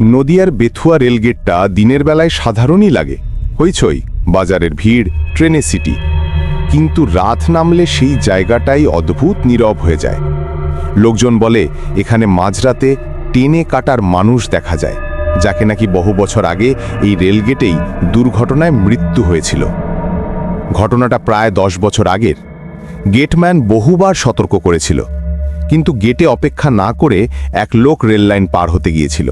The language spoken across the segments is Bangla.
নদিয়ার বেথুয়া রেলগেটটা দিনের বেলায় সাধারণই লাগে, হইচই, বাজারের ভিড়, ট্রেনে সিটি। কিন্তু রাত নামলে সেই জায়গাটাই অদ্ভুত নীরব হয়ে যায়। লোকজন বলে এখানে মাঝরাতে টেনে কাটার মানুষ দেখা যায়, যাকে নাকি বহু বছর আগে এই রেলগেটেই দুর্ঘটনায় মৃত্যু হয়েছিল। ঘটনাটা প্রায় 10 বছর আগের। গেটম্যান বহুবার সতর্ক করেছিল, কিন্তু গেটে অপেক্ষা না করে এক লোক রেললাইন পার হতে গিয়েছিল।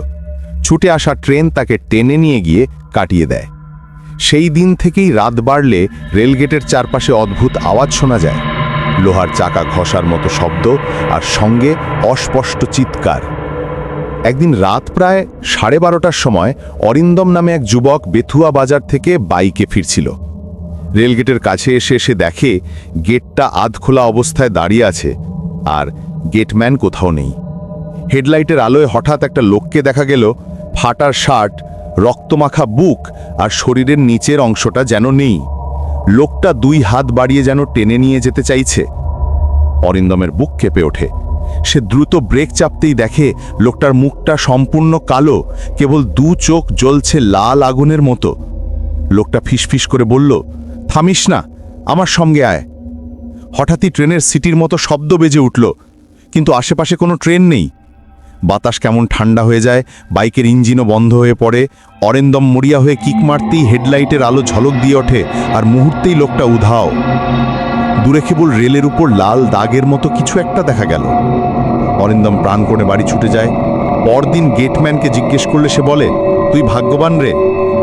ছুটে আসা ট্রেন তাকে টেনে নিয়ে গিয়ে কাটিয়ে দেয়। সেই দিন থেকেই রাত বাড়লে রেলগেটের চারপাশে অদ্ভুত আওয়াজ শোনা যায়, লোহার চাকা ঘষার মতো শব্দ আর সঙ্গে অস্পষ্ট চিৎকার। একদিন রাত প্রায় 12:30টার সময় অরিন্দম নামে এক যুবক বেথুয়া বাজার থেকে বাইকে ফিরছিল। রেলগেটের কাছে এসে সে দেখে গেটটা আধখোলা অবস্থায় দাঁড়িয়ে আছে, আর গেটম্যান কোথাও নেই। হেডলাইটের আলোয় হঠাৎ একটা লোককে দেখা গেল, ফাটার শার্ট, রক্তমাখা বুক আর শরীরের নিচের অংশটা যেন নেই। লোকটা 2 হাত বাড়িয়ে যেন টেনে নিয়ে যেতে চাইছে। অরিন্দমের বুক কেঁপে ওঠে। সে দ্রুত ব্রেক চাপতেই দেখে লোকটার মুখটা সম্পূর্ণ কালো, কেবল 2 চোখ জ্বলছে লাল আগুনের মতো। লোকটা ফিসফিস করে বলল, থামিস না, আমার সঙ্গে আয়। হঠাৎই ট্রেনের সিটির মতো শব্দ বেজে উঠল, কিন্তু আশেপাশে কোনো ট্রেন নেই। বাতাস কেমন ঠান্ডা হয়ে যায়, বাইকের ইঞ্জিনও বন্ধ হয়ে পড়ে। অরিন্দম মরিয়া হয়ে কিক মারতেই হেডলাইটের আলো ঝলক দিয়ে ওঠে, আর মুহূর্তেই লোকটা উধাও। দূরে কেবল রেলের উপর লাল দাগের মতো কিছু একটা দেখা গেল। অরিন্দম প্রাণ করে বাড়ি ছুটে যায়। পরদিন গেটম্যানকে জিজ্ঞেস করলে সে বলে, তুই ভাগ্যবান রে,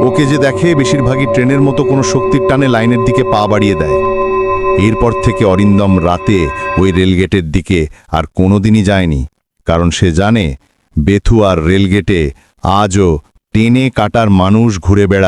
ওকে যে দেখে বেশিরভাগই ট্রেনের মতো কোনো শক্তির টানে লাইনের দিকে পা বাড়িয়ে দেয়। এরপর থেকে অরিন্দম রাতে ওই রেলগেটের দিকে আর কোনোদিনই যায়নি, কারণ সে জানে বেথুয়ার রেলগেটে আজও টেনে কাটার মানুষ ঘুরে বেড়ায়।